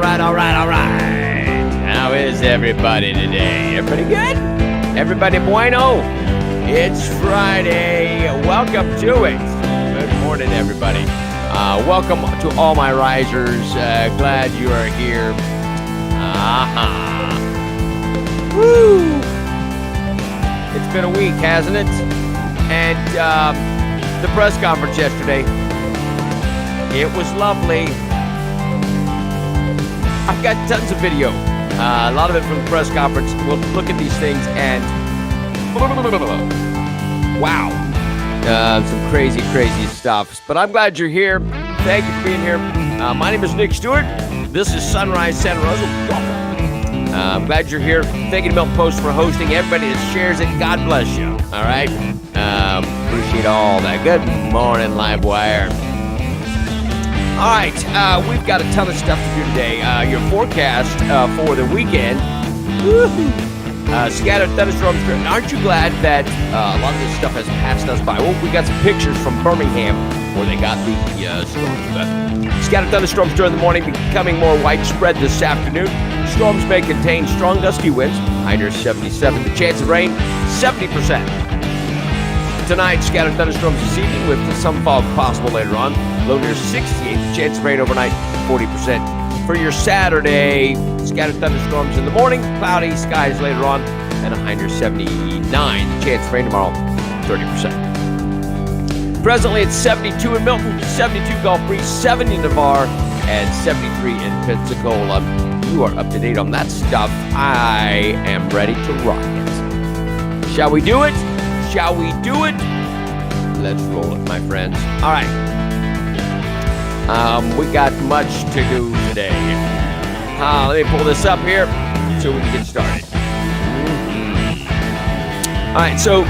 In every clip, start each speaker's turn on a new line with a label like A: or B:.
A: all right. How is everybody today? Everybody good? Everybody bueno? It's Friday. Welcome to it. Good morning, everybody. Welcome to all my risers. Glad you are here. Woo! It's been a week, hasn't it? And the press conference yesterday, it was lovely. I've got tons of video, a lot of it from the press conference. We'll look at these things and wow, some crazy stuff. But I'm glad you're here. Thank you for being here. My name is Nick Stewart. This is Sunrise Santa Rosa. Welcome. I'm glad you're here. Thank you to Milton Post for hosting. Everybody that shares it, God bless you. All right. Appreciate all that. Good morning, Livewire. All right, we've got a ton of stuff to do today. Your forecast for the weekend. Scattered thunderstorms. Aren't you glad that a lot of this stuff has passed us by? Well, we got some pictures from Birmingham where they got the storms. Scattered thunderstorms during the morning, becoming more widespread this afternoon. Storms may contain strong gusty winds. High near 77. The chance of rain, 70%. Tonight, scattered thunderstorms this evening with some fog possible later on. Low near 68. Chance of rain overnight, 40%. For your Saturday, scattered thunderstorms in the morning, cloudy skies later on, and a high near 79. Chance of rain tomorrow, 30%. Presently, it's 72 in Milton, 72 Gulf Breeze, 70 in Navarre, and 73 in Pensacola. You are up to date on that stuff. I am ready to rock it. Shall we do it? Shall we do it? Let's roll it, my friends. All right. We got much to do today. Let me pull this up here so we can get started. All right, so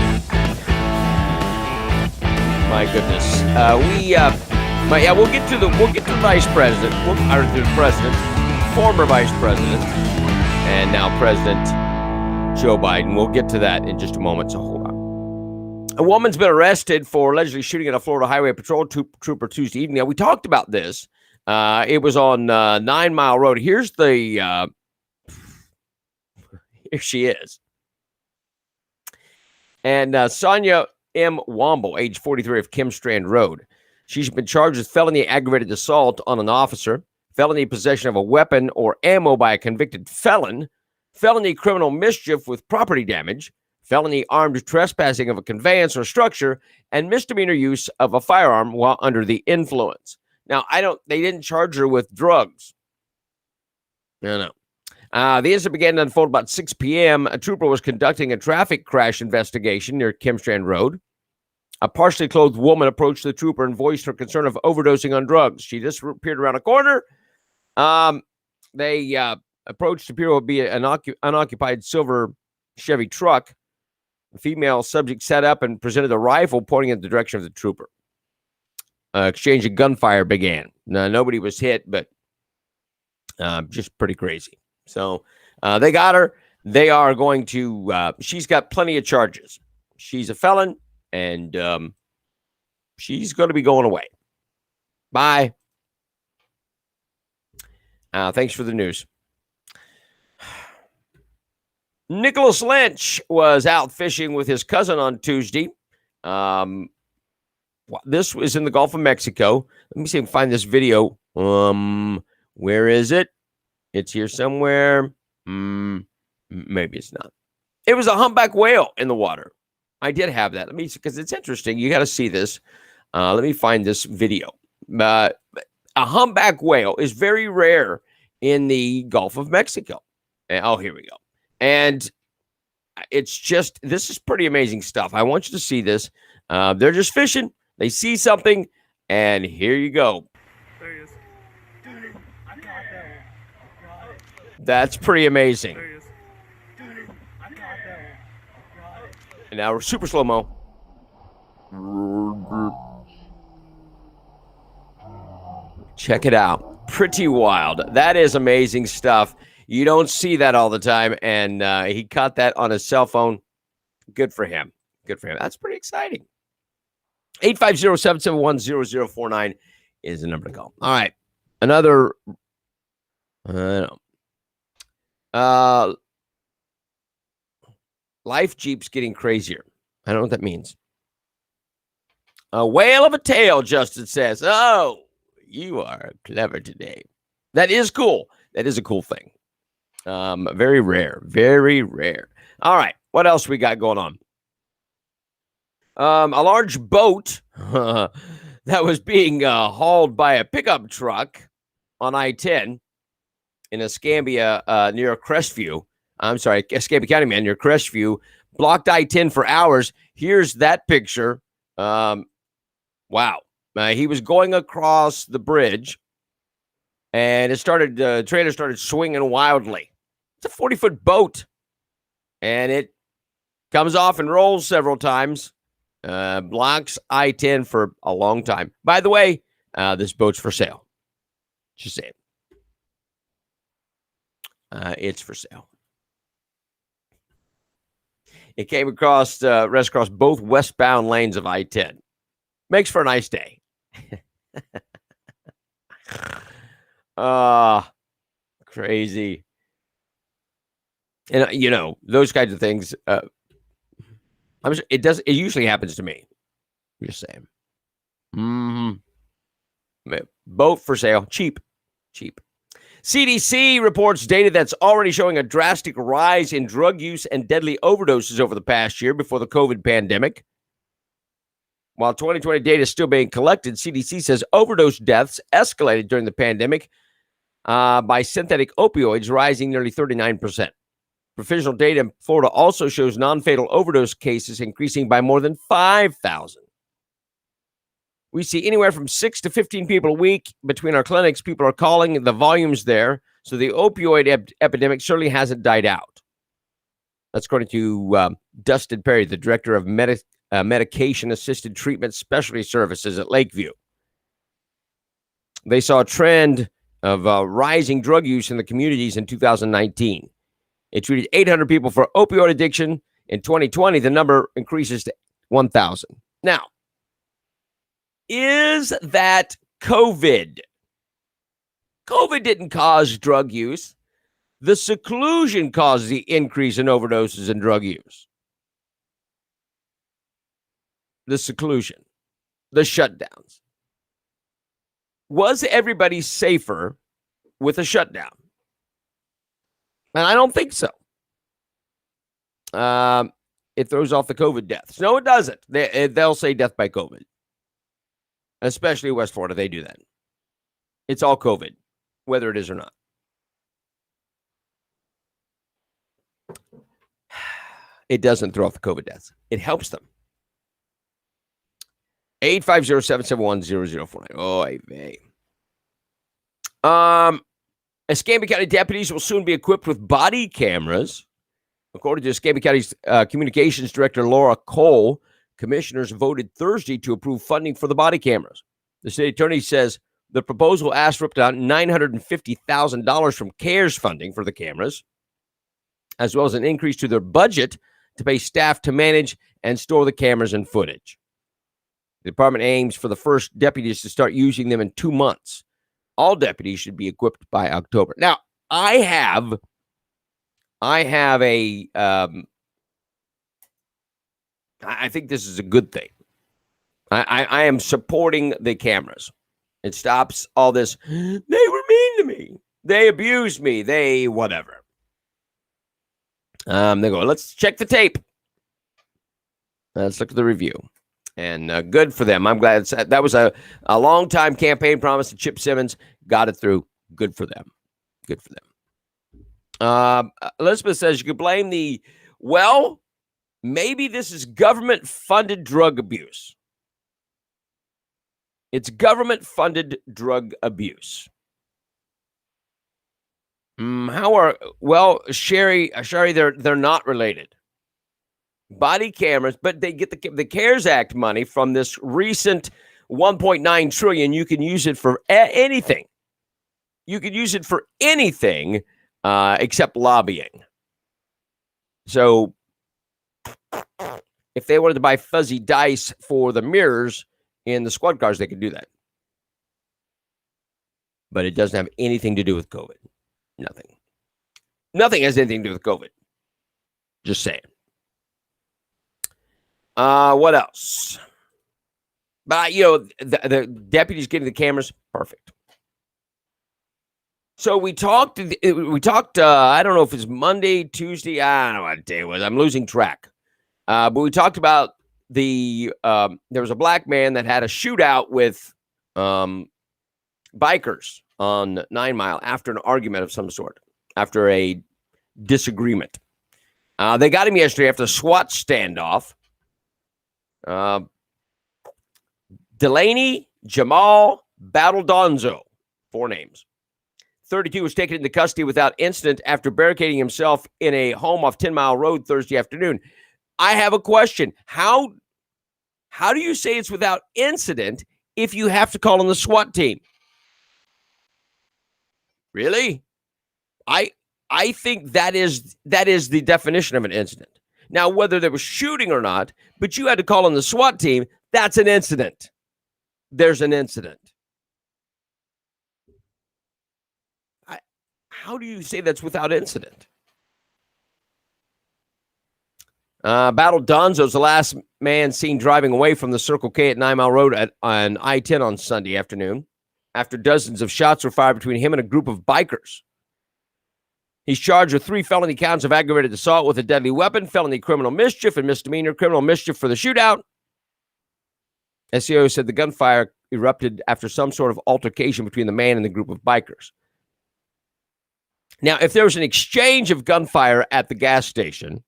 A: my goodness, we'll get to the vice president, or the president, former vice president, and now President Joe Biden. We'll get to that in just a moment. So hold on. A woman's been arrested for allegedly shooting at a Florida Highway Patrol trooper Tuesday evening. Now, we talked about this. It was on 9 Mile Road. Here's the, here she is. And Sonia M. Womble, age 43 of Kim Strand Road. She's been charged with felony aggravated assault on an officer, felony possession of a weapon or ammo by a convicted felon, felony criminal mischief with property damage, felony armed trespassing of a conveyance or structure, and misdemeanor use of a firearm while under the influence. Now, they didn't charge her with drugs. No. The incident began to unfold about 6 p.m. A trooper was conducting a traffic crash investigation near Kim Strand Road. A partially clothed woman approached the trooper and voiced her concern of overdosing on drugs. She just appeared around a corner. They approached appeared to be an unoccupied silver Chevy truck. The female subject sat up and presented a rifle pointing in the direction of the trooper. Exchange of gunfire began. Now, nobody was hit, but just pretty crazy. So they got her. They are going to, she's got plenty of charges. She's a felon, and she's going to be going away. Bye. Thanks for the news. Nicholas Lynch was out fishing with his cousin on Tuesday. This was in the Gulf of Mexico. Let me see if I can find this video. Where is it? It's here somewhere. Maybe it's not. It was a humpback whale in the water. I did have that. Let me see, because it's interesting. You got to see this. Let me find this video. A humpback whale is very rare in the Gulf of Mexico. Oh, here we go. And it's just, this is pretty amazing stuff. I want you to see this. They're just fishing. They see something, and here you go.
B: There he is. Dude, I got that one.
A: That's pretty amazing.
B: There he is. Dude, I got that one.
A: And now we're super slow-mo. Check it out. Pretty wild. That is amazing stuff. You don't see that all the time, and he caught that on his cell phone. Good for him. Good for him. That's pretty exciting. 850-771-0049 is the number to call. All right. Another I don't know. Life Jeep's getting crazier. I don't know what that means. A whale of a tale, Justin says. Oh, you are clever today. That is cool. That is a cool thing. Very rare. Very rare. All right. What else we got going on? A large boat that was being hauled by a pickup truck on I-10 in Escambia near Crestview. I'm sorry, Escambia County, man, near Crestview. Blocked I-10 for hours. Here's that picture. Wow. He was going across the bridge, and the trailer started swinging wildly. It's a 40-foot boat, and it comes off and rolls several times. Blocks I-10 for a long time. By the way, this boat's for sale. Just saying. It's for sale. It came across, rest across both westbound lanes of I-10. Makes for a nice day. Crazy. And, those kinds of things, it usually happens to me. Just saying. Boat for sale. Cheap. CDC reports data that's already showing a drastic rise in drug use and deadly overdoses over the past year before the COVID pandemic. While 2020 data is still being collected, CDC says overdose deaths escalated during the pandemic by synthetic opioids, rising nearly 39%. Provisional data in Florida also shows non-fatal overdose cases increasing by more than 5,000. We see anywhere from 6 to 15 people a week between our clinics. People are calling, the volumes there. So the opioid epidemic certainly hasn't died out. That's according to Dustin Perry, the director of medication-assisted treatment specialty services at Lakeview. They saw a trend of rising drug use in the communities in 2019. It treated 800 people for opioid addiction. In 2020, the number increases to 1,000. Now, is that COVID? COVID didn't cause drug use. The seclusion caused the increase in overdoses and drug use. The seclusion, the shutdowns. Was everybody safer with a shutdown? And I don't think so. It throws off the COVID deaths. No, it doesn't. They'll say death by COVID. Especially West Florida, they do that. It's all COVID, whether it is or not. It doesn't throw off the COVID deaths. It helps them. 850-771-0049. Oy vey. Escambia County deputies will soon be equipped with body cameras. According to Escambia County's communications director, Laura Cole, commissioners voted Thursday to approve funding for the body cameras. The state attorney says the proposal asked for up to $950,000 from CARES funding for the cameras, as well as an increase to their budget to pay staff to manage and store the cameras and footage. The department aims for the first deputies to start using them in 2 months. All deputies should be equipped by October. Now, I have a, I think this is a good thing. I am supporting the cameras. It stops all this. They were mean to me. They abused me. They whatever. They go, let's check the tape. Let's look at the review. And good for them. I'm glad that was a long-time campaign promise to Chip Simmons. Got it through. Good for them. Good for them. Elizabeth says you could blame maybe this is government-funded drug abuse. It's government-funded drug abuse. Sherry, they're not related. Body cameras, but they get the CARES Act money from this recent $1.9 trillion. You can use it for anything. You could use it for anything except lobbying. So if they wanted to buy fuzzy dice for the mirrors in the squad cars, they could do that. But it doesn't have anything to do with COVID. Nothing. Nothing has anything to do with COVID. Just saying. What else? But, the deputies getting the cameras, perfect. So we talked, I don't know if it's Monday, Tuesday, I don't know what day it was. I'm losing track. But we talked about there was a black man that had a shootout with bikers on 9 Mile after an argument of some sort, after a disagreement. They got him yesterday after a SWAT standoff. Delaney Jamal Battledonzo, 4 names. 32 was taken into custody without incident after barricading himself in a home off 10 Mile Road Thursday afternoon. I have a question. How do you say it's without incident if you have to call in the SWAT team? Really? I think that is the definition of an incident. Now, whether there was shooting or not, but you had to call in the SWAT team, that's an incident. There's an incident. How do you say that's without incident? Battledonzo is the last man seen driving away from the Circle K at 9 Mile Road on I-10 on Sunday afternoon after dozens of shots were fired between him and a group of bikers. He's charged with 3 felony counts of aggravated assault with a deadly weapon, felony criminal mischief, and misdemeanor criminal mischief for the shootout. SEO said the gunfire erupted after some sort of altercation between the man and the group of bikers. Now, if there was an exchange of gunfire at the gas station,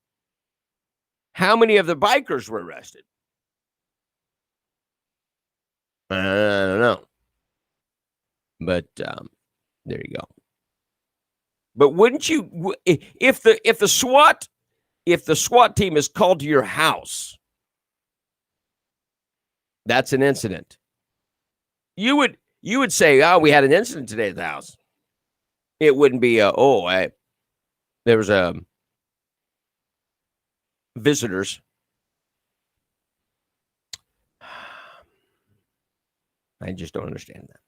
A: how many of the bikers were arrested? I don't know. But there you go. But wouldn't you, if the SWAT team is called to your house, that's an incident. You would say, "Oh, we had an incident today at the house." It wouldn't be there was visitors. I just don't understand that.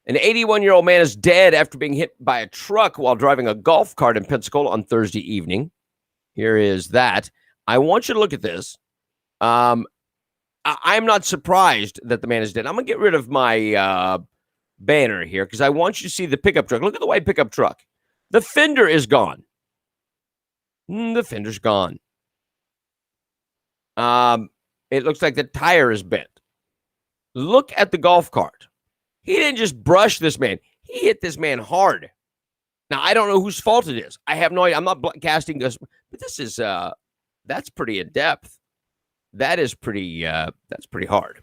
A: An 81-year-old man is dead after being hit by a truck while driving a golf cart in Pensacola on Thursday evening. Here is that. I want you to look at this. I'm not surprised that the man is dead. I'm going to get rid of my banner here because I want you to see the pickup truck. Look at the white pickup truck. The fender is gone. The fender's gone. It looks like the tire is bent. Look at the golf cart. He didn't just brush this man. He hit this man hard. Now, I don't know whose fault it is. I have no idea. I'm not casting this, but this is, that's pretty in depth. That is pretty, that's pretty hard.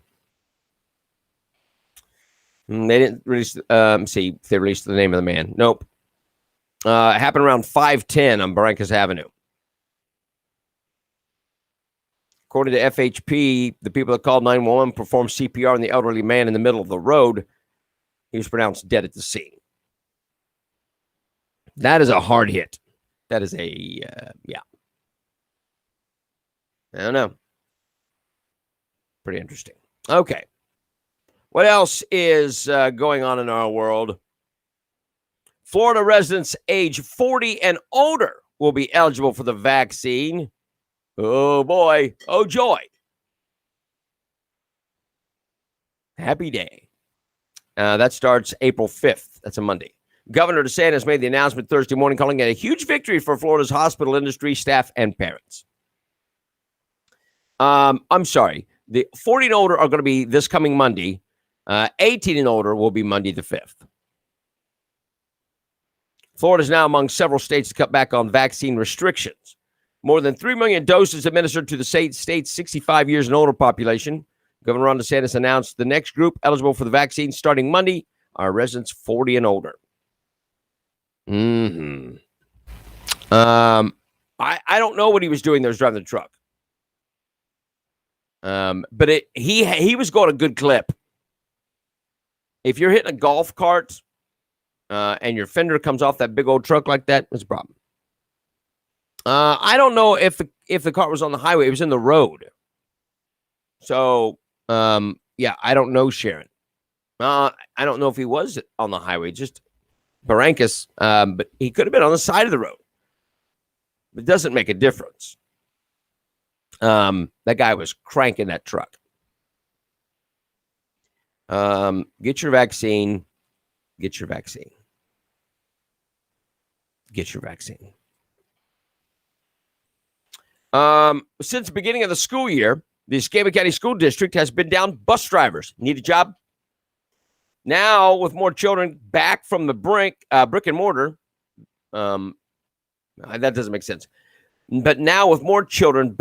A: They didn't release, see if they released the name of the man. Nope. It happened around 510 on Barrancas Avenue. According to FHP, the people that called 911 performed CPR on the elderly man in the middle of the road. He was pronounced dead at the scene. That is a hard hit. That is a, yeah. I don't know. Pretty interesting. Okay. What else is going on in our world? Florida residents age 40 and older will be eligible for the vaccine. Oh, boy. Oh, joy. Happy day. That starts April 5th. That's a Monday. Governor DeSantis made the announcement Thursday morning, calling it a huge victory for Florida's hospital industry, staff, and parents. I'm sorry. The 40 and older are going to be this coming Monday. 18 and older will be Monday the 5th. Florida is now among several states to cut back on vaccine restrictions. More than 3 million doses administered to the state's 65 years and older population. Governor Ron DeSantis announced the next group eligible for the vaccine starting Monday are residents 40 and older. I don't know what he was doing there. He was driving the truck. But he was going a good clip. If you're hitting a golf cart and your fender comes off that big old truck like that, it's a problem. I don't know if the car was on the highway. It was in the road. So, yeah, I don't know, Sharon. I don't know if he was on the highway. Just Barranquez, but he could have been on the side of the road. It doesn't make a difference. That guy was cranking that truck. Get your vaccine. Get your vaccine. Get your vaccine. Since the beginning of the school year, the Escambia County School District has been down bus drivers. Need a job? Now, with more children back from the brick and mortar, that doesn't make sense. But now with more children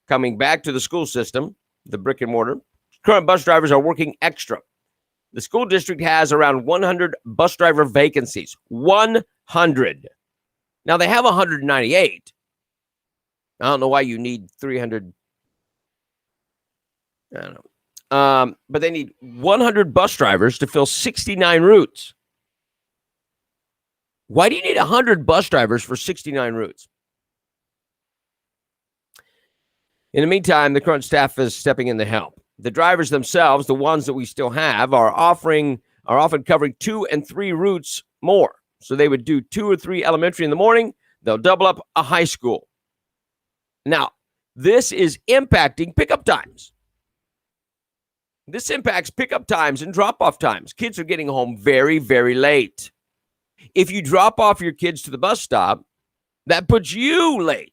A: coming back to the school system, the brick and mortar, current bus drivers are working extra. The school district has around 100 bus driver vacancies. 100. Now, they have 198. I don't know why you need 300. I don't know. But they need 100 bus drivers to fill 69 routes. Why do you need 100 bus drivers for 69 routes? In the meantime, the current staff is stepping in to help. The drivers themselves, the ones that we still have, are often covering 2 and 3 routes more. So they would do 2 or 3 elementary in the morning. They'll double up a high school. Now, this is impacting pickup times. This impacts pickup times and drop-off times. Kids are getting home very, very late. If you drop off your kids to the bus stop, that puts you late.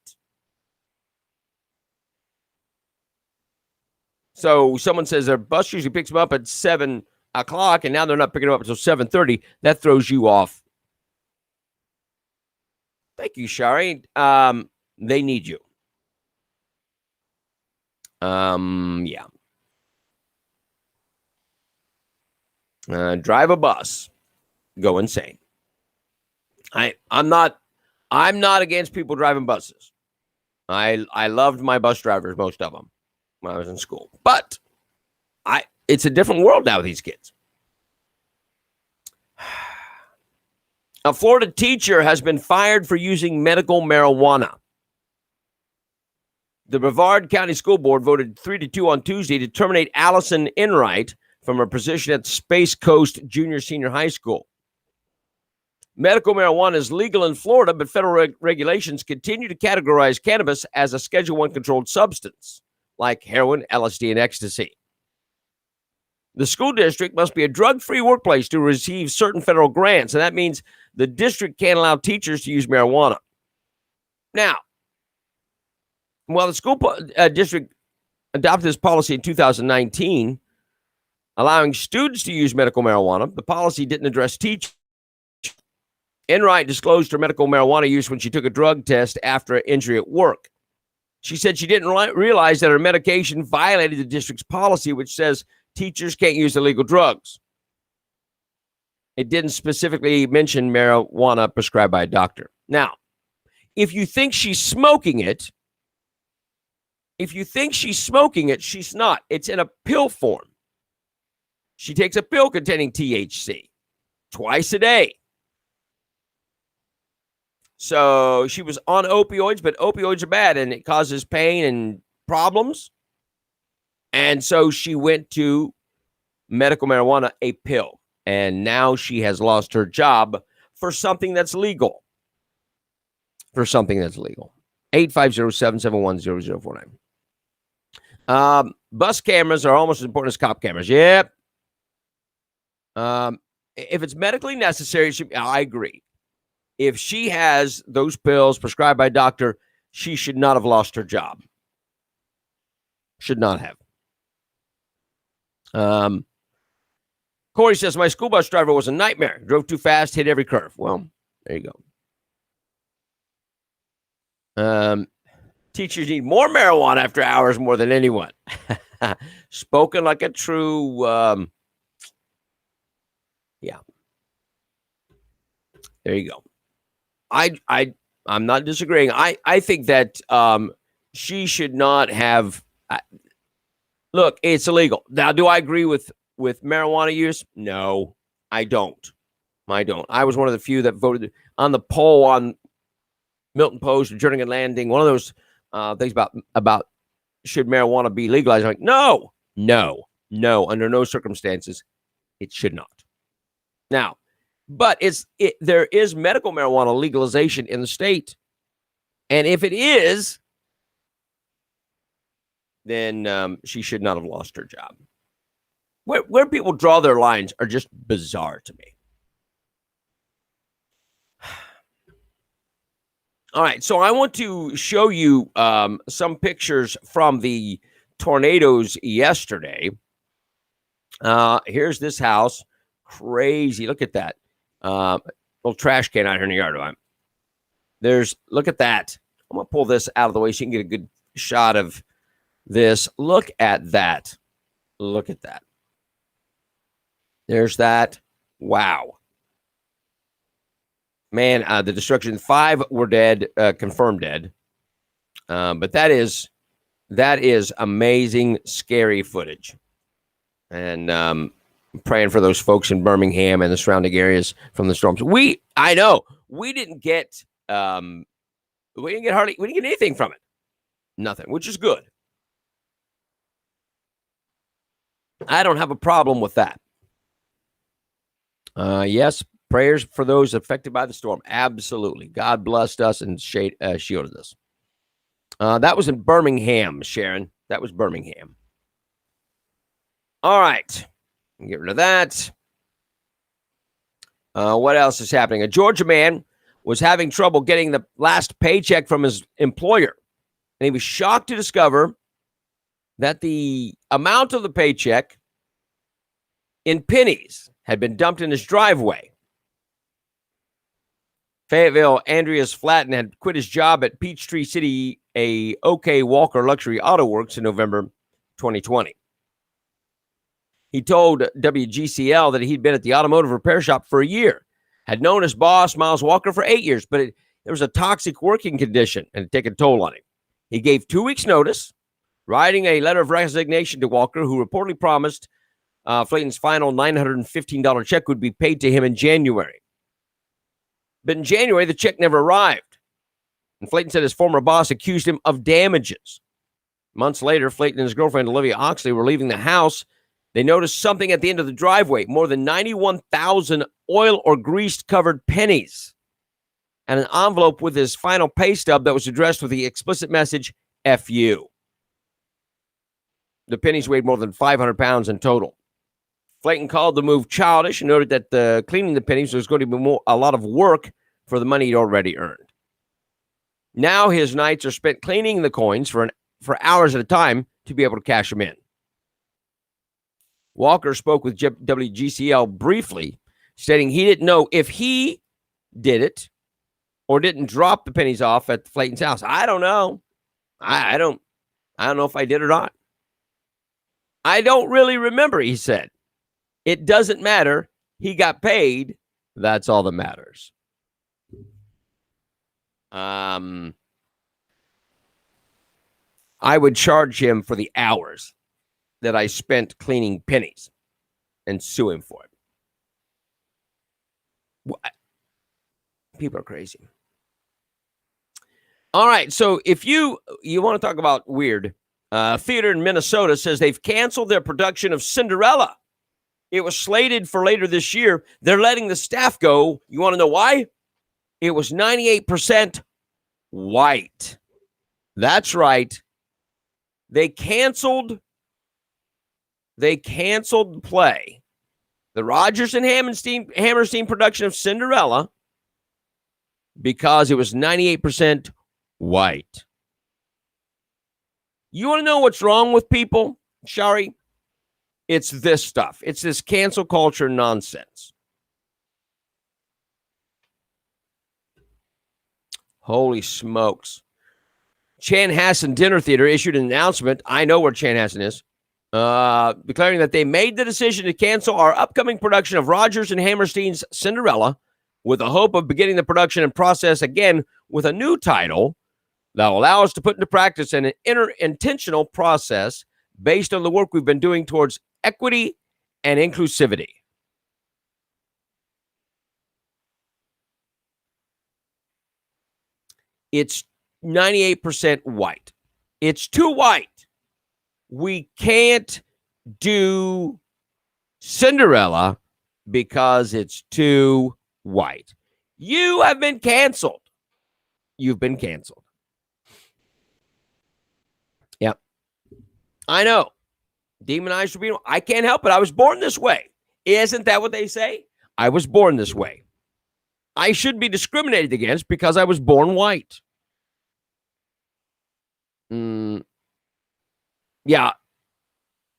A: So someone says their bus usually picks them up at 7 o'clock, and now they're not picking them up until 7:30. That throws you off. Thank you, Shari. They need you. Yeah. Drive a bus. Go insane. I'm not against people driving buses. I loved my bus drivers, most of them, when I was in school. But it's a different world now with these kids. A Florida teacher has been fired for using medical marijuana. The Brevard County School Board voted 3-2 on Tuesday to terminate Allison Enright from her position at Space Coast Junior Senior High School. Medical marijuana is legal in Florida, but federal regulations continue to categorize cannabis as a Schedule I controlled substance, like heroin, LSD, and ecstasy. The school district must be a drug-free workplace to receive certain federal grants, and that means the district can't allow teachers to use marijuana. Now, while the school district adopted this policy in 2019, allowing students to use medical marijuana, the policy didn't address teachers. Enright disclosed her medical marijuana use when she took a drug test after an injury at work. She said she didn't realize that her medication violated the district's policy, which says teachers can't use illegal drugs. It didn't specifically mention marijuana prescribed by a doctor. Now, if you think she's smoking it, she's not. It's in a pill form. She takes a pill containing THC twice a day. So she was on opioids, but opioids are bad and it causes pain and problems. And so she went to medical marijuana, a pill. And now she has lost her job for something that's legal. 850-771-0049. Bus cameras are almost as important as cop cameras. Yep. If it's medically necessary, I agree. If she has those pills prescribed by a doctor, she should not have lost her job. Should not have. Corey says, my school bus driver was a nightmare. Drove too fast, hit every curve. Well, there you go. Teachers need more marijuana after hours more than anyone. Spoken like a true, yeah. There you go. I'm not disagreeing. I think that she should not have. Look, it's illegal. Now, do I agree with marijuana use? No, I don't. I was one of the few that voted on the poll on Milton Post or Jernigan Landing. One of those things about should marijuana be legalized? I'm like, no, under no circumstances, it should not. Now, But there is medical marijuana legalization in the state. And if it is, then she should not have lost her job. Where people draw their lines are just bizarre to me. All right, so I want to show you some pictures from the tornadoes yesterday. Here's this house. Crazy. Look at that. Little trash can out here in the yard. Look at that. I'm going to pull this out of the way so you can get a good shot of this. Look at that. Look at that. There's that. Wow. Man, the destruction. 5 were dead, confirmed dead. But that is amazing, scary footage. And praying for those folks in Birmingham and the surrounding areas from the storms. I know we didn't get anything from it. Nothing, which is good. I don't have a problem with that. Yes, prayers for those affected by the storm. Absolutely. God blessed us and shielded us. That was in Birmingham, Sharon. That was Birmingham. All right. Get rid of that. What else is happening? A Georgia man was having trouble getting the last paycheck from his employer. And he was shocked to discover that the amount of the paycheck in pennies had been dumped in his driveway. Fayetteville, Andreas Flatten had quit his job at Peachtree City, a OK Walker Luxury Auto Works in November 2020. He told WGCL that he'd been at the automotive repair shop for a year, had known his boss, Miles Walker, for 8 years, but there was a toxic working condition and it taken a toll on him. He gave 2 weeks' notice, writing a letter of resignation to Walker, who reportedly promised Flayton's final $915 check would be paid to him in January. But in January, the check never arrived. And Flayton said his former boss accused him of damages. Months later, Flayton and his girlfriend, Olivia Oxley, were leaving the house. They noticed something at the end of the driveway, more than 91,000 oil or grease-covered pennies, and an envelope with his final pay stub that was addressed with the explicit message, F you. The pennies weighed more than 500 pounds in total. Flayton called the move childish and noted that cleaning the pennies was going to be a lot of work for the money he'd already earned. Now his nights are spent cleaning the coins for hours at a time to be able to cash them in. Walker spoke with WGCL briefly, stating he didn't know if he did it or didn't drop the pennies off at Flayton's house. I don't know. I don't know if I did or not. I don't really remember, he said. It doesn't matter. He got paid. That's all that matters. I would charge him for the hours that I spent cleaning pennies and sue him for it. People are crazy. All right, so if you want to talk about weird, theater in Minnesota says they've canceled their production of Cinderella. It was slated for later this year. They're letting the staff go. You want to know why? It was 98% white. That's right. They canceled the play. The Rodgers and Hammerstein production of Cinderella because it was 98% white. You want to know what's wrong with people, Shari? It's this stuff. It's this cancel culture nonsense. Holy smokes. Chanhassen Dinner Theater issued an announcement. I know where Chanhassen is. Declaring that they made the decision to cancel our upcoming production of Rodgers and Hammerstein's Cinderella with the hope of beginning the production and process again with a new title that will allow us to put into practice an intentional process based on the work we've been doing towards equity and inclusivity. It's 98% white. It's too white. We can't do Cinderella because it's too white. You have been canceled. You've been canceled. Yep. I know. Demonized Rubino. I can't help it. I was born this way. Isn't that what they say? I was born this way. I should be discriminated against because I was born white. Yeah.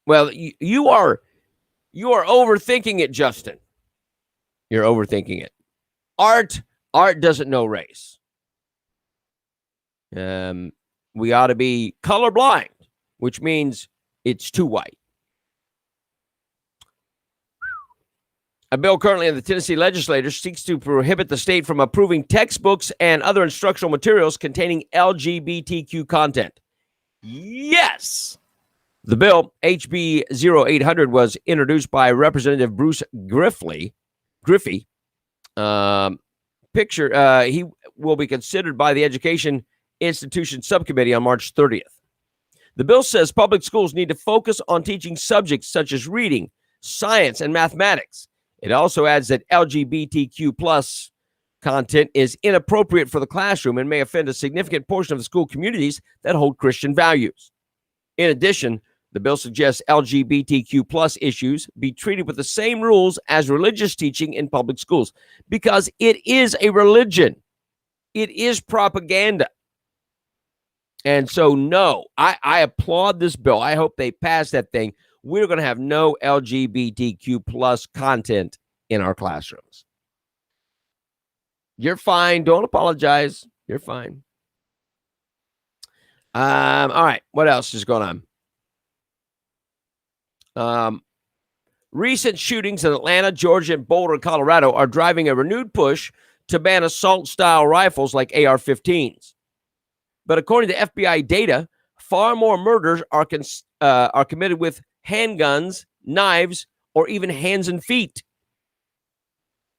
A: Well, you are overthinking it, Justin. You're overthinking it. Art doesn't know race. We ought to be colorblind, which means it's too white. A bill currently in the Tennessee legislature seeks to prohibit the state from approving textbooks and other instructional materials containing LGBTQ content. Yes! The bill, HB 0800, was introduced by Representative Bruce Griffey. He will be considered by the Education Institution Subcommittee on March 30th. The bill says public schools need to focus on teaching subjects such as reading, science, and mathematics. It also adds that LGBTQ plus content is inappropriate for the classroom and may offend a significant portion of the school communities that hold Christian values. In addition, the bill suggests LGBTQ plus issues be treated with the same rules as religious teaching in public schools because it is a religion. It is propaganda. And so, no, I applaud this bill. I hope they pass that thing. We're going to have no LGBTQ plus content in our classrooms. You're fine. Don't apologize. You're fine. All right. What else is going on? Recent shootings in Atlanta, Georgia, and Boulder, Colorado are driving a renewed push to ban assault-style rifles like AR-15s. But according to FBI data, far more murders are committed with handguns, knives, or even hands and feet.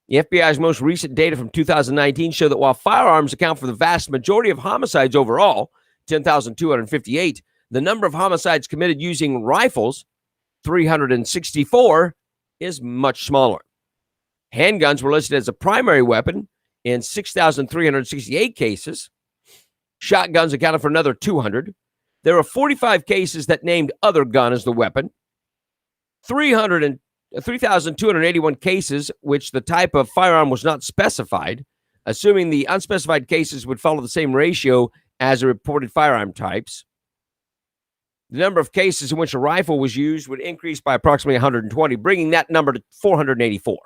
A: The FBI's most recent data from 2019 show that while firearms account for the vast majority of homicides overall, 10,258, the number of homicides committed using rifles, 364, is much smaller. Handguns were listed as a primary weapon in 6,368 cases. Shotguns accounted for another 200. There were 45 cases that named other gun as the weapon. 3,281 cases which the type of firearm was not specified, assuming the unspecified cases would follow the same ratio as the reported firearm types. The number of cases in which a rifle was used would increase by approximately 120, bringing that number to 484.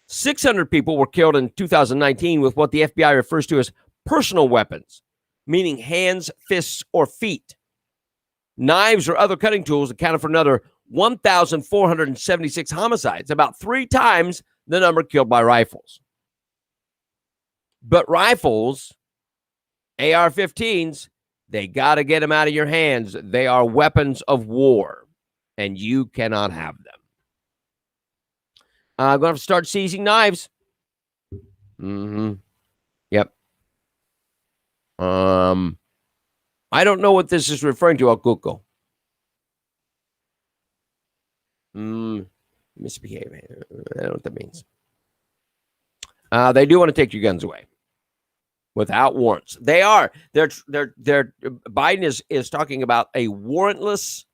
A: 600 people were killed in 2019 with what the FBI refers to as personal weapons, meaning hands, fists, or feet. Knives or other cutting tools accounted for another 1,476 homicides, about 3 times the number killed by rifles. But rifles, AR-15s, they got to get them out of your hands. They are weapons of war, and you cannot have them. I'm going to have to start seizing knives. Yep. I don't know what this is referring to. I'll Google. Misbehave. I don't know what that means. They do want to take your guns away without warrants. They are. Biden is talking about a warrantless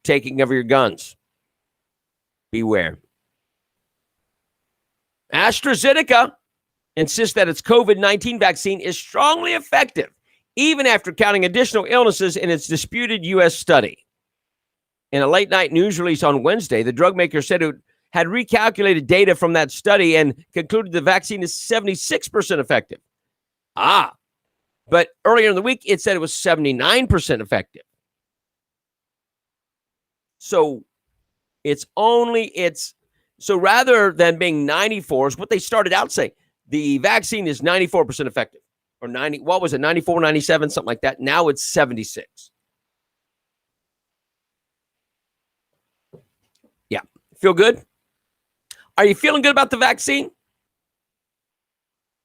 A: taking of your guns. Beware. AstraZeneca insists that its COVID-19 vaccine is strongly effective, even after counting additional illnesses in its disputed U.S. study. In a late-night news release on Wednesday, the drug maker said it had recalculated data from that study and concluded the vaccine is 76% effective. But earlier in the week, it said it was 79% effective. So so rather than being 94 is what they started out saying. The vaccine is 94% effective, or 90. What was it? 94, 97, something like that. Now it's 76. Yeah. Feel good? Are you feeling good about the vaccine?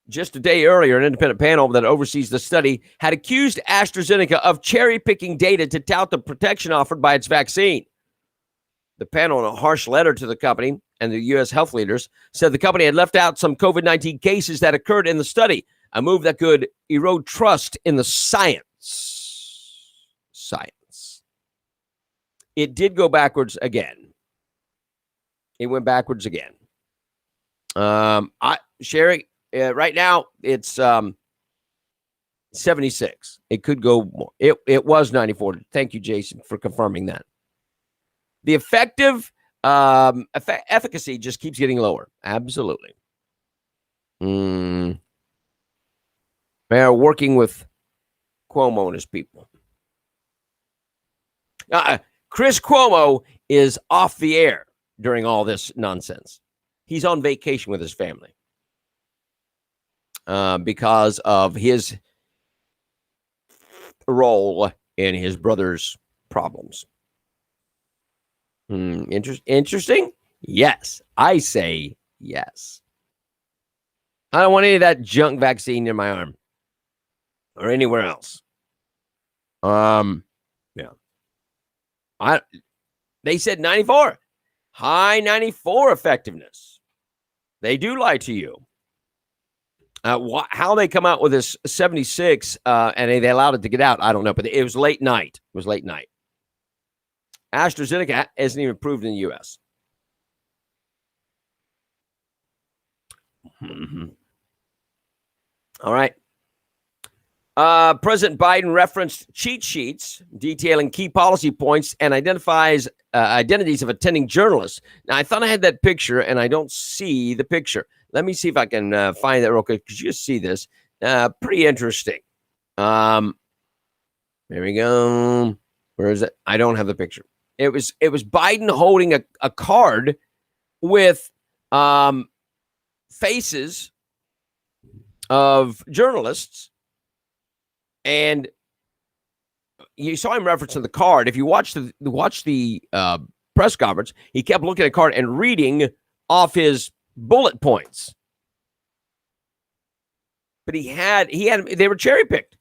A: Just a day earlier, an independent panel that oversees the study had accused AstraZeneca of cherry-picking data to tout the protection offered by its vaccine. The panel, in a harsh letter to the company and the U.S. health leaders, said the company had left out some COVID-19 cases that occurred in the study, a move that could erode trust in the science. It did go backwards again. It went backwards again. Sherry, right now it's 76. It could go more. It was 94. Thank you, Jason, for confirming that. The effective efficacy just keeps getting lower. Absolutely. They are working with Cuomo and his people. Chris Cuomo is off the air during all this nonsense. He's on vacation with his family because of his role in his brother's problems. Interesting? Yes. I say yes. I don't want any of that junk vaccine in my arm or anywhere else. Yeah. They said 94. High 94 effectiveness. They do lie to you. How they come out with this 76 and they allowed it to get out, I don't know. But it was late night. AstraZeneca isn't even approved in the U.S. All right. President Biden referenced cheat sheets detailing key policy points and identifies identities of attending journalists. Now, I thought I had that picture, and I don't see the picture. Let me see if I can find that real quick, because you see this. Pretty interesting. There we go. Where is it? I don't have the picture. It was Biden holding a card with faces of journalists. And you saw him referencing the card. If you watch the press conference, he kept looking at the card and reading off his bullet points. But they were cherry picked.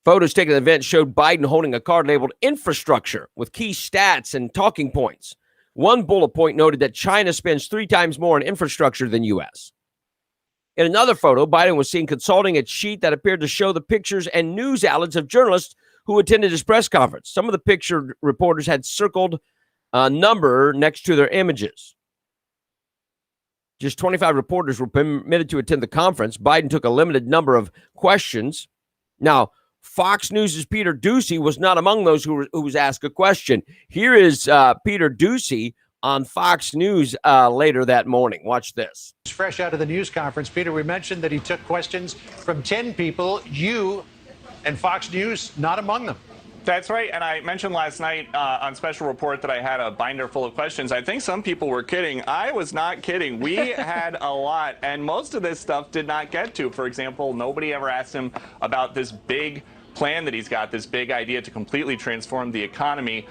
A: Photos taken at the event showed Biden holding a card labeled infrastructure with key stats and talking points. One bullet point noted that China spends 3 times more on infrastructure than U.S. In another photo, Biden was seen consulting a sheet that appeared to show the pictures and news outlets of journalists who attended his press conference. Some of the pictured reporters had circled a number next to their images. Just 25 reporters were permitted to attend the conference. Biden took a limited number of questions. Now, Fox News' Peter Doocy was not among those who was asked a question. Here is Peter Doocy on Fox News later that morning. Watch this.
C: Fresh out of the news conference, Peter, we mentioned that he took questions from 10 people. You and Fox News not among them.
D: That's right. And I mentioned last night on Special Report that I had a binder full of questions. I think some people were kidding. I was not kidding. We had a lot, and most of this stuff did not get to. For example, nobody ever asked him about this big plan that he's got, this big idea to completely transform the economy,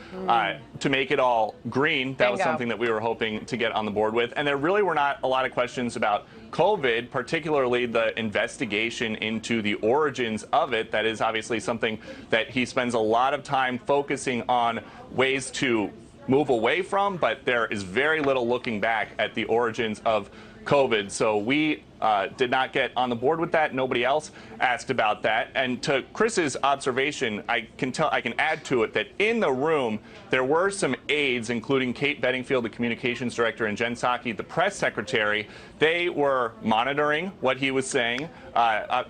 D: to make it all green. That was something that we were hoping to get on the board with. And there really were not a lot of questions about COVID, particularly the investigation into the origins of it. That is obviously something that he spends a lot of time focusing on ways to move away from, but there is very little looking back at the origins of COVID. So we did not get on the board with that. Nobody else asked about that. And to Chris's observation, I can add to it that in the room there were some aides, including Kate Bedingfield, the communications director, and Jen Psaki, the press secretary. They were monitoring what he was saying.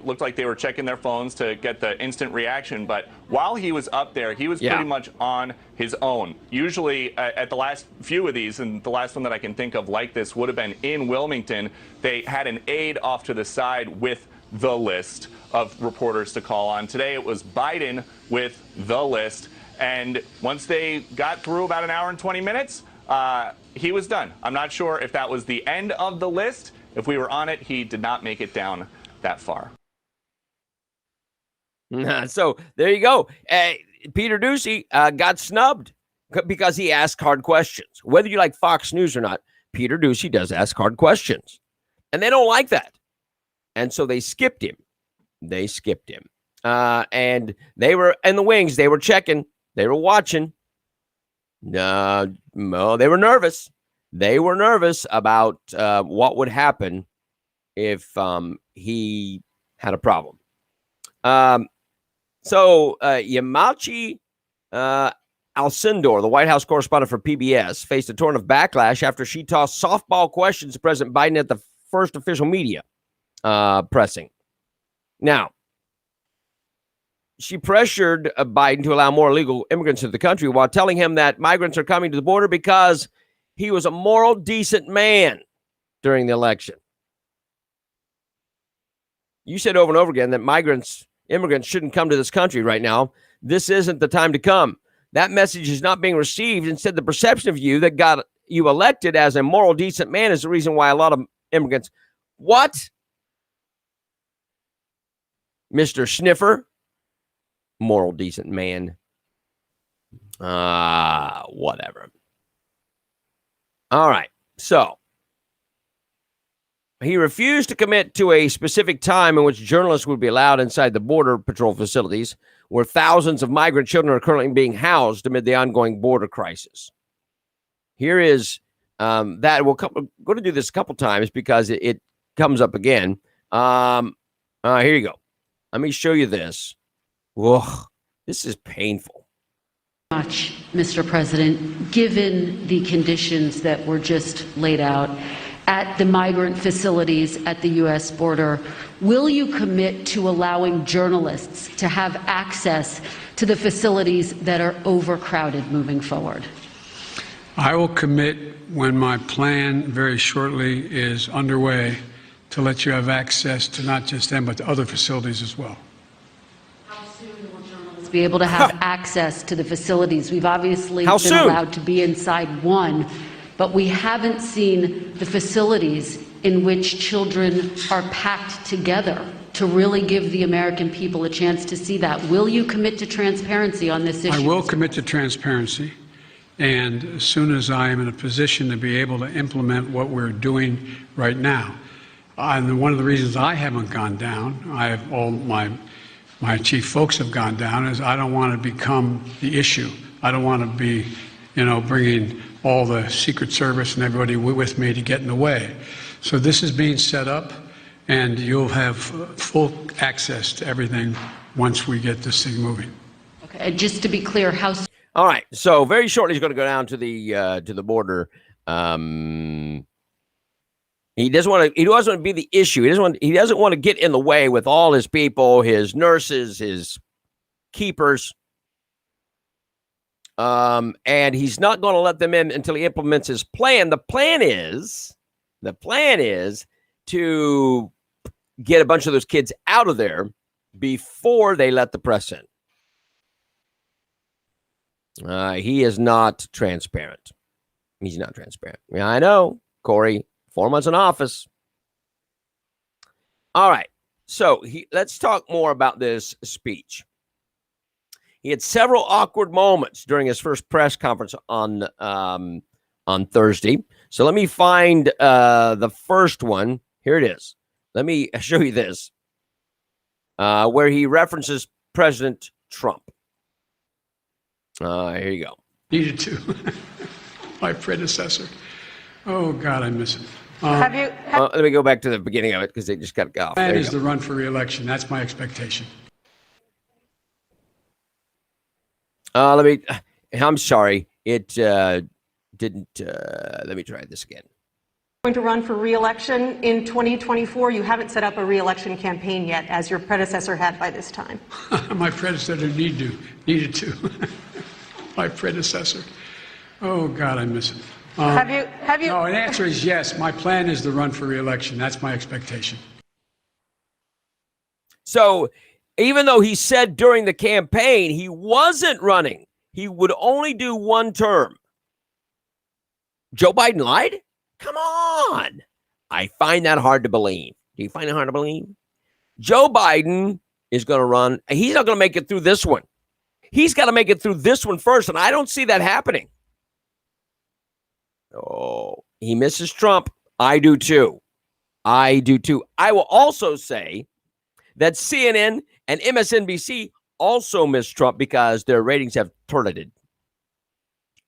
D: Looked like they were checking their phones to get the instant reaction. But while he was up there, he was pretty much on his own. Usually at the last few of these, and the last one that I can think of like this would have been in Wilmington, they had an aide off to the side with the list of reporters to call on. Today it was Biden with the list. And once they got through about an hour and 20 minutes, he was done. I'm not sure if that was the end of the list. If we were on it, he did not make it down that far.
A: So there you go. Peter Doocy got snubbed because he asked hard questions. Whether you like Fox News or not, Peter Doocy does ask hard questions. And they don't like that. And so they skipped him. And they were in the wings. They were checking. They were watching. No, they were nervous. They were nervous about what would happen if he had a problem. So Yamachi Alcindor, the White House correspondent for PBS, faced a torrent of backlash after she tossed softball questions to President Biden at the first official media pressing. Now, she pressured Biden to allow more illegal immigrants into the country while telling him that migrants are coming to the border because he was a moral, decent man during the election. You said over and over again that immigrants shouldn't come to this country right now. This isn't the time to come. That message is not being received. Instead, the perception of you that got you elected as a moral, decent man is the reason why a lot of immigrants. What? Mr. Sniffer? Moral, decent man. Whatever. All right. So, he refused to commit to a specific time in which journalists would be allowed inside the Border Patrol facilities, where thousands of migrant children are currently being housed amid the ongoing border crisis. Here is that. We're going to do this a couple times because it comes up again. Here you go. Let me show you this. Whoa, this is painful.
E: Much, Mr. President, given the conditions that were just laid out at the migrant facilities at the U.S. border, will you commit to allowing journalists to have access to the facilities that are overcrowded moving forward?
F: I will commit when my plan very shortly is underway to let you have access to not just them, but to other facilities as well.
E: How soon will journalists be able to have access to the facilities? We've obviously been allowed to be inside one, but we haven't seen the facilities in which children are packed together to really give the American people a chance to see that. Will you commit to transparency on this issue?
F: I will commit to transparency. And as soon as I am in a position to be able to implement what we're doing right now, and one of the reasons I haven't gone down, all my chief folks have gone down, is I don't want to become the issue. I don't want to be, bringing all the Secret Service and everybody with me to get in the way. So this is being set up, and you'll have full access to everything once we get this thing moving.
E: Okay, and just to be clear, how...
A: All right, so very shortly he's going to go down to the border. He doesn't want to be the issue. He doesn't want to get in the way with all his people, his nurses, his keepers. And he's not going to let them in until he implements his plan. The plan is to get a bunch of those kids out of there before they let the press in. He is not transparent. He's not transparent. Yeah, I know, Corey. 4 months in office. All right. So let's talk more about this speech. He had several awkward moments during his first press conference on Thursday. So let me find the first one. Here it is. Let me show you this, where he references President Trump. Here you go.
F: Needed to. My predecessor. Oh, God, I miss it.
A: Let me go back to the beginning of it because they just got off.
F: That is the run for re-election. That's my expectation.
A: I'm sorry. It didn't. Let me try this again.
G: Going to run for re-election in 2024. You haven't set up a re-election campaign yet, as your predecessor had by this time.
F: My predecessor needed to. My predecessor. Oh, God, I miss it.
G: Have you?
F: No, the answer is yes. My plan is to run for re-election. That's my expectation.
A: So even though he said during the campaign he wasn't running, he would only do one term. Joe Biden lied? Come on. I find that hard to believe. Do you find it hard to believe? Joe Biden is going to run. He's not going to make it through this one. He's got to make it through this one first, and I don't see that happening. Oh, he misses Trump. I do too. I will also say that CNN and MSNBC also miss Trump because their ratings have plummeted.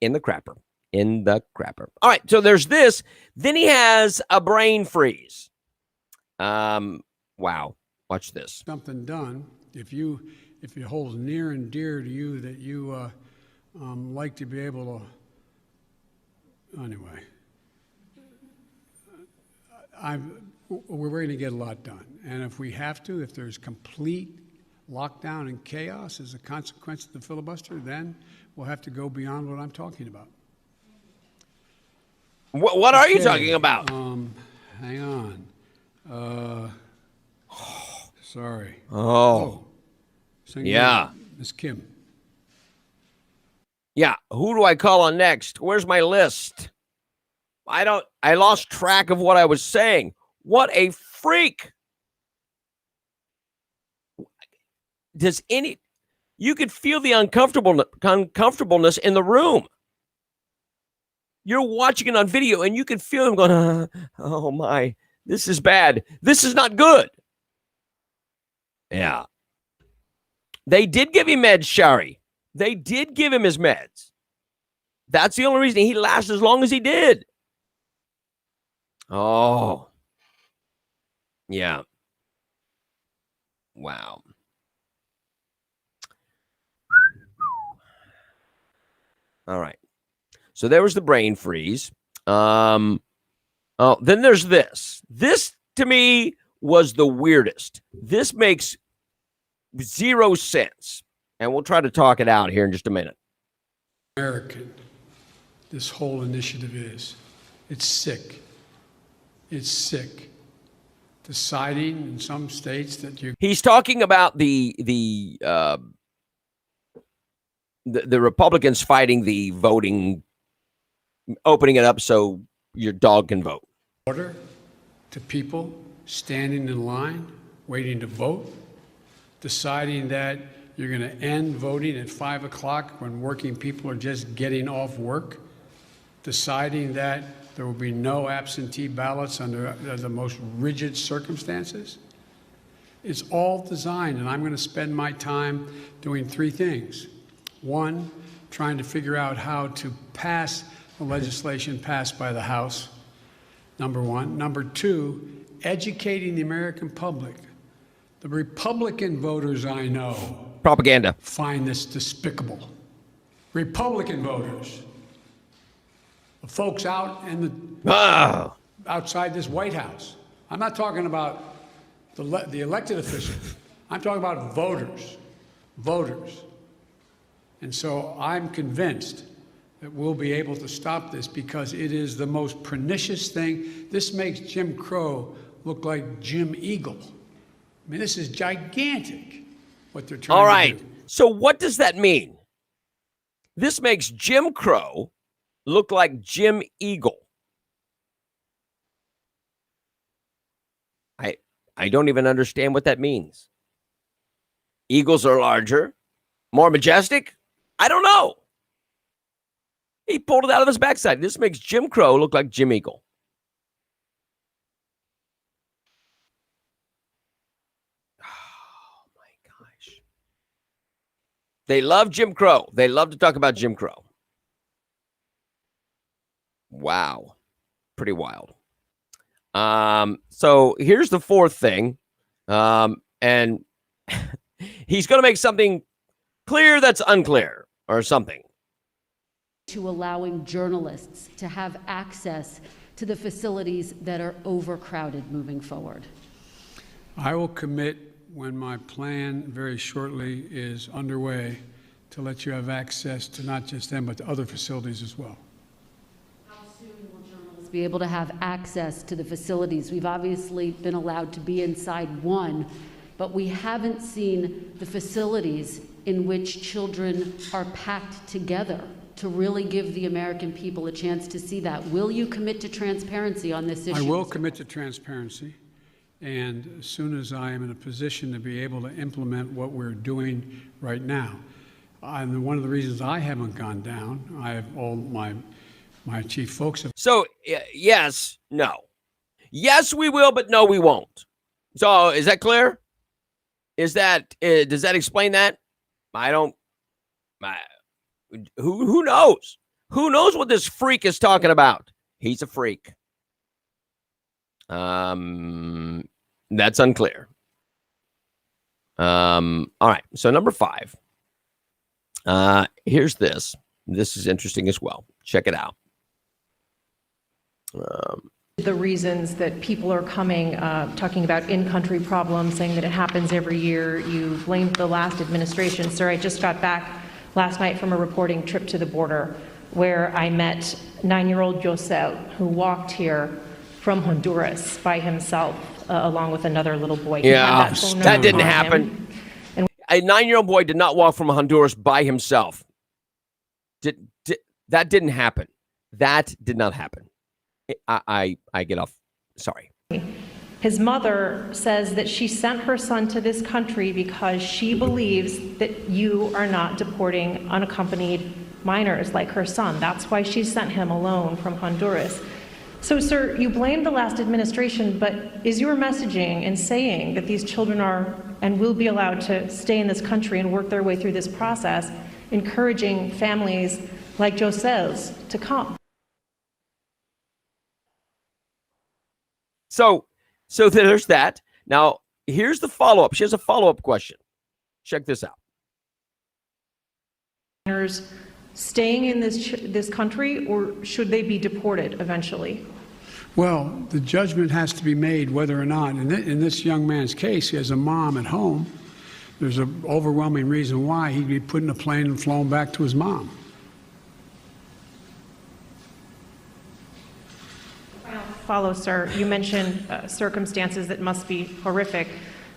A: In the crapper. In the crapper. All right, so there's this. Then he has a brain freeze. Wow. Watch this.
F: Something done. If it holds near and dear to you that you like to be able to. Anyway, we're going to get a lot done, and if we have to, if there's complete lockdown and chaos as a consequence of the filibuster, then we'll have to go beyond what I'm talking about.
A: What are you talking about?
F: Hang on. Sorry.
A: Oh. Yeah.
F: Miss Kim.
A: Yeah. Who do I call on next? Where's my list? I lost track of what I was saying. What a freak. You could feel the uncomfortableness in the room. You're watching it on video and you can feel him going, oh my, this is bad. This is not good. Yeah. They did give him meds, Shari. They did give him his meds. That's the only reason he lasted as long as he did. Oh. Yeah. Wow. All right. So there was the brain freeze. Then there's this. This, to me, was the weirdest. This makes zero sense. And we'll try to talk it out here in just a minute.
F: American, this whole initiative is. It's sick. It's sick. Deciding in some states that you.
A: He's talking about the Republicans fighting the voting, opening it up so your dog can vote.
F: Order to people standing in line, waiting to vote, deciding that you're going to end voting at 5 o'clock when working people are just getting off work, deciding that there will be no absentee ballots under the most rigid circumstances. It's all designed, and I'm going to spend my time doing three things. One, trying to figure out how to pass the legislation passed by the House, number one. Number two, educating the American public. The Republican voters I know
A: propaganda
F: find this despicable. Republican voters, the folks out in the outside this White House. I'm not talking about the elected officials. I'm talking about voters. And so I'm convinced that we'll be able to stop this because it is the most pernicious thing. This makes Jim Crow look like Jim Eagle. I mean, this is gigantic, what they're trying to do.
A: All right. So what does that mean? This makes Jim Crow look like Jim Eagle. I don't even understand what that means. Eagles are larger, more majestic? I don't know. He pulled it out of his backside. This makes Jim Crow look like Jim Eagle. Oh, my gosh. They love Jim Crow. They love to talk about Jim Crow. Wow. Pretty wild. So here's the fourth thing. And he's going to make something clear that's unclear or something.
E: To allowing journalists to have access to the facilities that are overcrowded moving forward.
F: I will commit when my plan very shortly is underway to let you have access to not just them, but to other facilities as well.
E: How soon will journalists be able to have access to the facilities? We've obviously been allowed to be inside one, but we haven't seen the facilities in which children are packed together to really give the American people a chance to see that. Will you commit to transparency on this issue?
F: I will commit to transparency. And as soon as I am in a position to be able to implement what we're doing right now, and one of the reasons I haven't gone down, I have all my chief folks.
A: So, yes, no. Yes, we will, but no, we won't. So, is that clear? Does that explain that? Who knows? Who knows what this freak is talking about? He's a freak. That's unclear. All right. So number 5. Here's this. This is interesting as well. Check it out.
H: The reasons that people are coming, talking about in-country problems, saying that it happens every year. You blamed the last administration. Sir, I just got back last night from a reporting trip to the border where I met 9-year-old Josel, who walked here from Honduras by himself, along with another little boy.
A: Yeah, that didn't happen. And a 9-year-old boy did not walk from Honduras by himself. That didn't happen. That did not happen. I get off. Sorry.
H: His mother says that she sent her son to this country because she believes that you are not deporting unaccompanied minors like her son. That's why she sent him alone from Honduras. So, sir, you blame the last administration, but is your messaging in saying that these children are and will be allowed to stay in this country and work their way through this process, encouraging families like Josel's to come?
A: So there's that. Now, here's the follow-up. She has a follow-up question. Check this out.
H: Staying in this country, or should they be deported eventually?
F: Well, the judgment has to be made whether or not, in this young man's case, he has a mom at home. There's an overwhelming reason why he'd be put in a plane and flown back to his mom.
H: Follow, sir. You mentioned circumstances that must be horrific.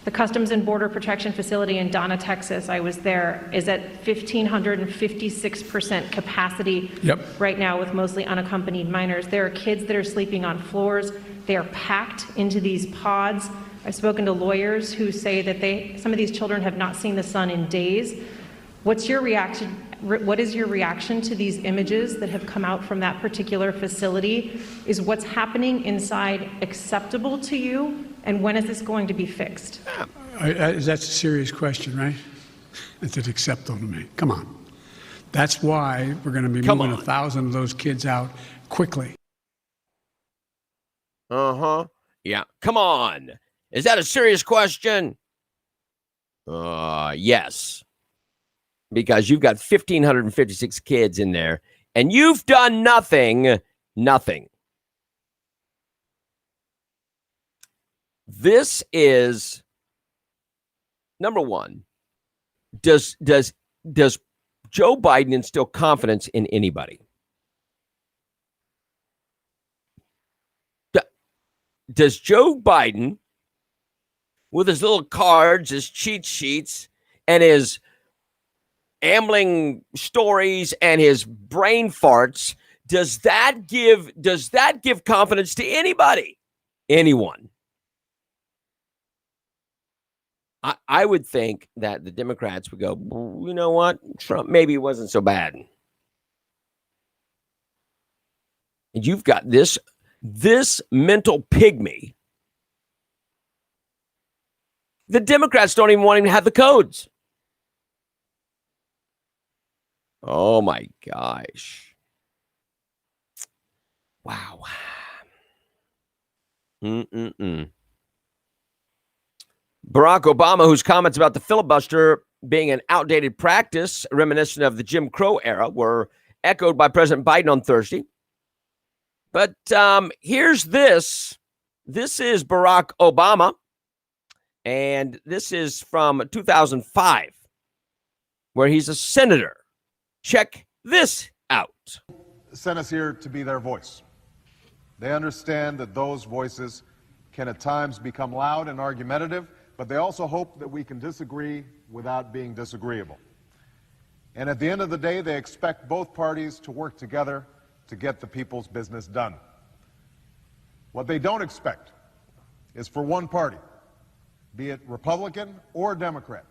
H: The Customs and Border Protection Facility in Donna, Texas, I was there, is at 1,556% capacity right now with mostly unaccompanied minors. There are kids that are sleeping on floors. They are packed into these pods. I've spoken to lawyers who say that some of these children have not seen the sun in days. What's your reaction? What is your reaction to these images that have come out from that particular facility? Is what's happening inside acceptable to you? And when is this going to be fixed?
F: That's a serious question, right? Is it acceptable to me? Come on. That's why we're going to be moving 1,000 of those kids out quickly.
A: Yeah. Come on. Is that a serious question? Yes. Because you've got 1,556 kids in there, and you've done nothing. This is number one. Does Joe Biden instill confidence in anybody? Does Joe Biden, with his little cards, his cheat sheets, and his ambling stories and his brain farts, does that give confidence to anybody? Anyone? I would think that the Democrats would go, you know what? Trump maybe wasn't so bad. And you've got this mental pygmy. The Democrats don't even want him to have the codes. Oh my gosh. Wow. Barack Obama, whose comments about the filibuster being an outdated practice reminiscent of the Jim Crow era were echoed by President Biden on Thursday. But here's this. This is Barack Obama, and this is from 2005, where he's a senator. Check this out.
I: Sent us here to be their voice. They understand that those voices can at times become loud and argumentative, but they also hope that we can disagree without being disagreeable. And at the end of the day, they expect both parties to work together to get the people's business done. What they don't expect is for one party, be it Republican or Democrat,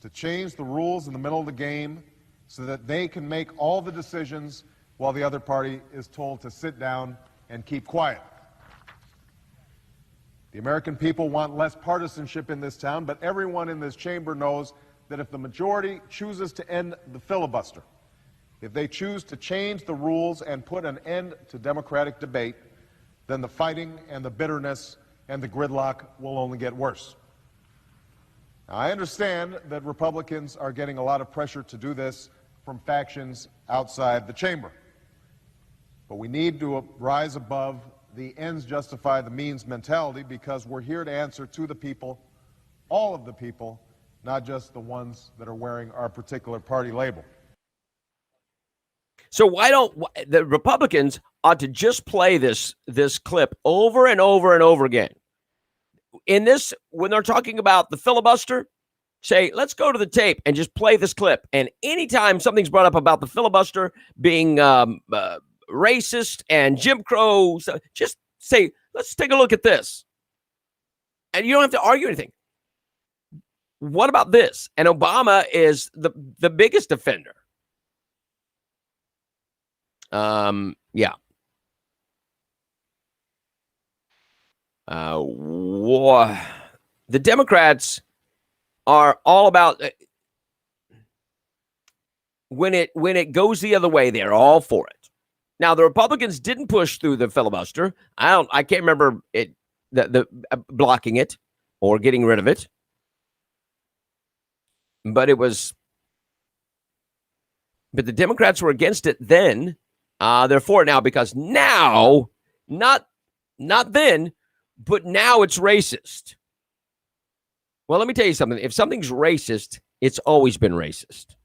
I: to change the rules in the middle of the game so that they can make all the decisions while the other party is told to sit down and keep quiet. The American people want less partisanship in this town, but everyone in this chamber knows that if the majority chooses to end the filibuster, If they choose to change the rules and put an end to democratic debate, then the fighting and the bitterness and the gridlock will only get worse. Now, I understand that Republicans are getting a lot of pressure to do this from factions outside the chamber. But we need to rise above the ends justify the means mentality, because we're here to answer to the people, all of the people, not just the ones that are wearing our particular party label.
A: So why don't the Republicans ought to just play this clip over and over and over again? In this, when they're talking about the filibuster, say, let's go to the tape and just play this clip. And anytime something's brought up about the filibuster being racist and Jim Crow, just say, let's take a look at this. And you don't have to argue anything. What about this? And Obama is the biggest offender. Yeah. The Democrats are all about when it goes the other way, they're all for it. Now, the Republicans didn't push through the filibuster. I can't remember the blocking it or getting rid of it. But the Democrats were against it then. They're for it now because now, not then, but now it's racist. Well, let me tell you something. If something's racist, it's always been racist.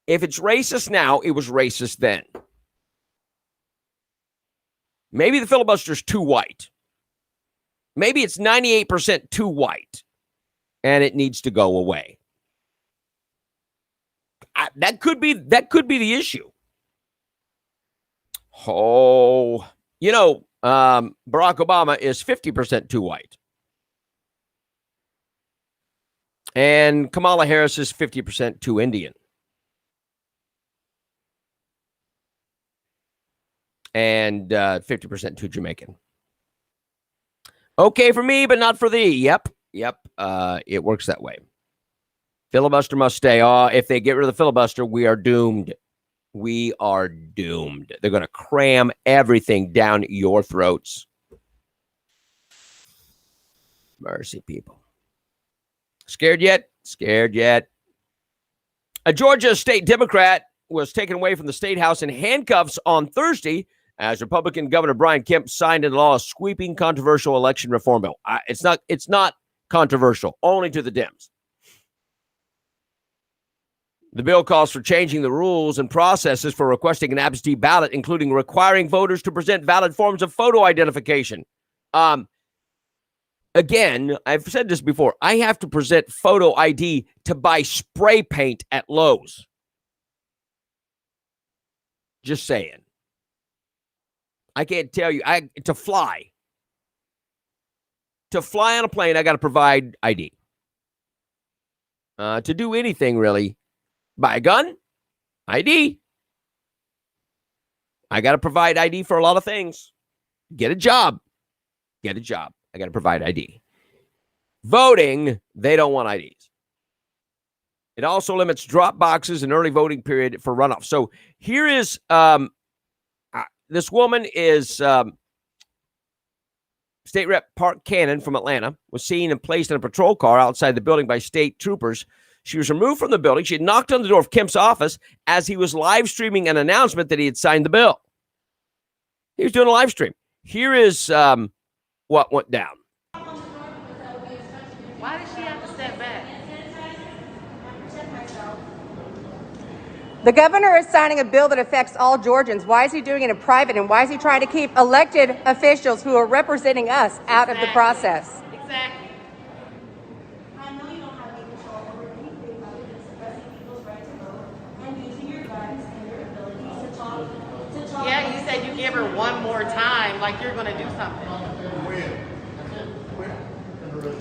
A: If it's racist now, it was racist then. Maybe the filibuster's too white. Maybe it's 98% too white, and it needs to go away. That could be the issue. Oh, Barack Obama is 50% too white. And Kamala Harris is 50% too Indian. And 50% too Jamaican. Okay for me, but not for thee. Yep. It works that way. Filibuster must stay. If they get rid of the filibuster, we are doomed. We are doomed. They're going to cram everything down your throats. Mercy, people. Scared yet? Scared yet? A Georgia state Democrat was taken away from the state house in handcuffs on Thursday as Republican Governor Brian Kemp signed into law a sweeping controversial election reform bill. It's not controversial, only to the Dems. The bill calls for changing the rules and processes for requesting an absentee ballot, including requiring voters to present valid forms of photo identification. Again, I've said this before. I have to present photo ID to buy spray paint at Lowe's. Just saying. I can't tell you. To fly on a plane, I got to provide ID. To do anything, really. Buy a gun, ID. I got to provide ID for a lot of things. Get a job. I got to provide ID. Voting, they don't want IDs. It also limits drop boxes and early voting period for runoff. So here is, this woman is State Rep Park Cannon from Atlanta, was seen and placed in a patrol car outside the building by state troopers. She was removed from the building. She had knocked on the door of Kemp's office as he was live streaming an announcement that he had signed the bill. He was doing a live stream. Here is what went down.
J: Why did she have to step back?
K: The governor is signing a bill that affects all Georgians. Why is he doing it in private, and why is he trying to keep elected officials who are representing us out of the process?
J: Exactly. Yeah, you said you give her one more time, like you're going to do something.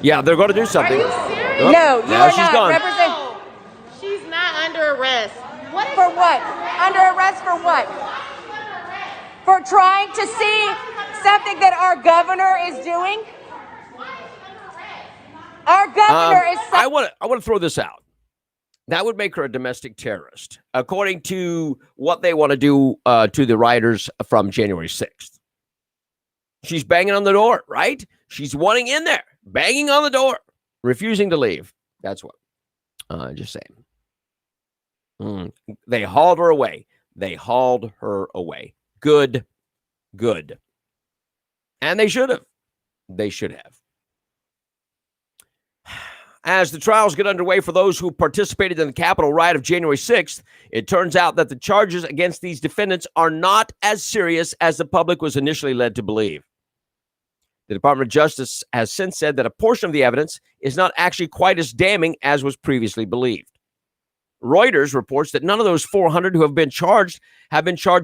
A: Yeah, they're going to do something.
J: Are you serious?
A: Oh,
K: No, you are not.
A: Gone.
J: No, she's not under arrest.
K: For what? Under arrest for what? For trying to see something that our governor is doing? Our governor is...
A: I want to throw this out. That would make her a domestic terrorist, according to what they want to do to the rioters from January 6th. She's banging on the door, right? She's wanting in there, banging on the door, refusing to leave. That's what. Just saying. They hauled her away. They hauled her away. Good. And they should have. They should have. As the trials get underway for those who participated in the Capitol riot of January 6th, it turns out that the charges against these defendants are not as serious as the public was initially led to believe. The Department of Justice has since said that a portion of the evidence is not actually quite as damning as was previously believed. Reuters reports that none of those 400 who have been charged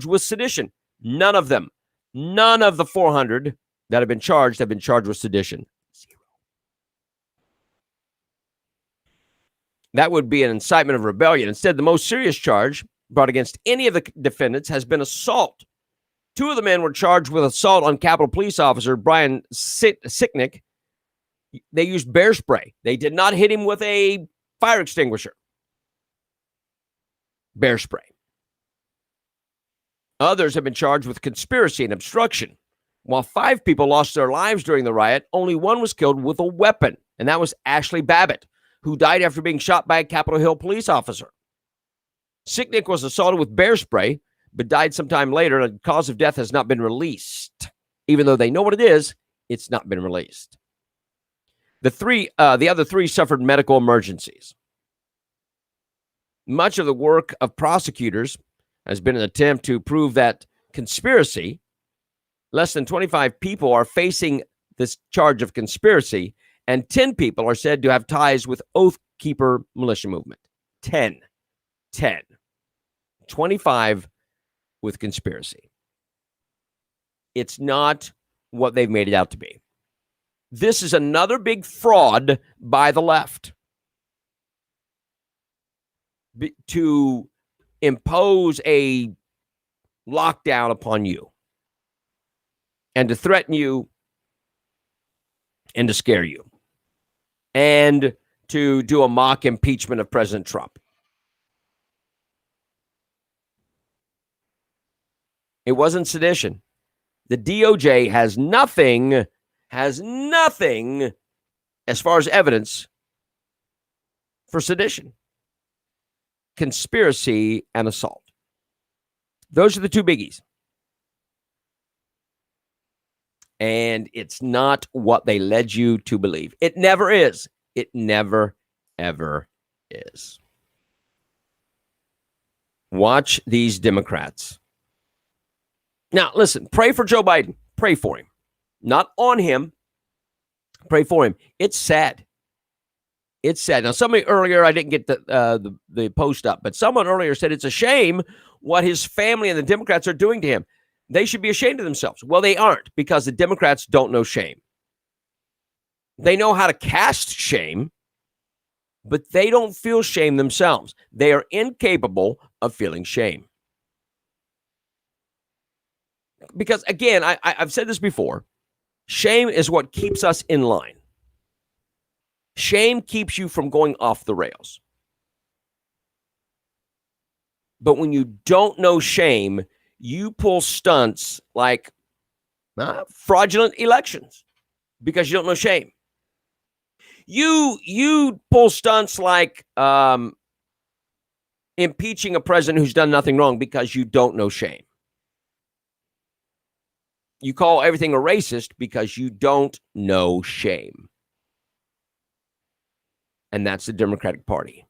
A: with sedition. None of them. None of the 400 that have been charged with sedition. Zero. That would be an incitement of rebellion. Instead, the most serious charge brought against any of the defendants has been assault. 2 of the men were charged with assault on Capitol Police Officer Brian Sicknick. They used bear spray. They did not hit him with a fire extinguisher. Bear spray. Others have been charged with conspiracy and obstruction. While 5 people lost their lives during the riot, only 1 was killed with a weapon, and that was Ashley Babbitt, who died after being shot by a Capitol Hill police officer. Sicknick was assaulted with bear spray, but died sometime later, and the cause of death has not been released. Even though they know what it is, it's not been released. The other 3 suffered medical emergencies. Much of the work of prosecutors has been an attempt to prove that conspiracy. Less than 25 people are facing this charge of conspiracy, and 10 people are said to have ties with Oath Keeper militia movement. 10. 25 with conspiracy. It's not what they've made it out to be. This is another big fraud by the left to impose a lockdown upon you and to threaten you and to scare you and to do a mock impeachment of President Trump. It wasn't sedition. The DOJ has nothing as far as evidence for sedition, conspiracy, and assault. Those are the 2 biggies. And it's not what they led you to believe. It never is. It never, ever is. Watch these Democrats. Now, listen, pray for Joe Biden. Pray for him. Not on him. Pray for him. It's sad. It's sad. Now, somebody earlier, I didn't get the post up, but someone earlier said it's a shame what his family and the Democrats are doing to him. They should be ashamed of themselves. Well, they aren't, because the Democrats don't know shame. They know how to cast shame, but they don't feel shame themselves. They are incapable of feeling shame. Because, again, I've said this before, shame is what keeps us in line. Shame keeps you from going off the rails. But when you don't know shame, you pull stunts like fraudulent elections because you don't know shame. You pull stunts like impeaching a president who's done nothing wrong because you don't know shame. You call everything a racist because you don't know shame. And that's the Democratic Party.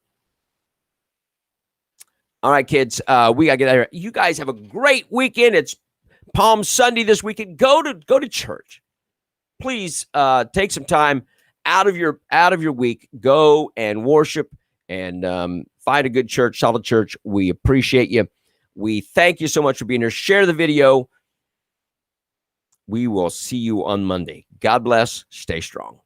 A: All right, kids, we got to get out of here. You guys have a great weekend. It's Palm Sunday this weekend. Go to church. Please take some time out of your week. Go and worship and find a good church, solid church. We appreciate you. We thank you so much for being here. Share the video. We will see you on Monday. God bless. Stay strong.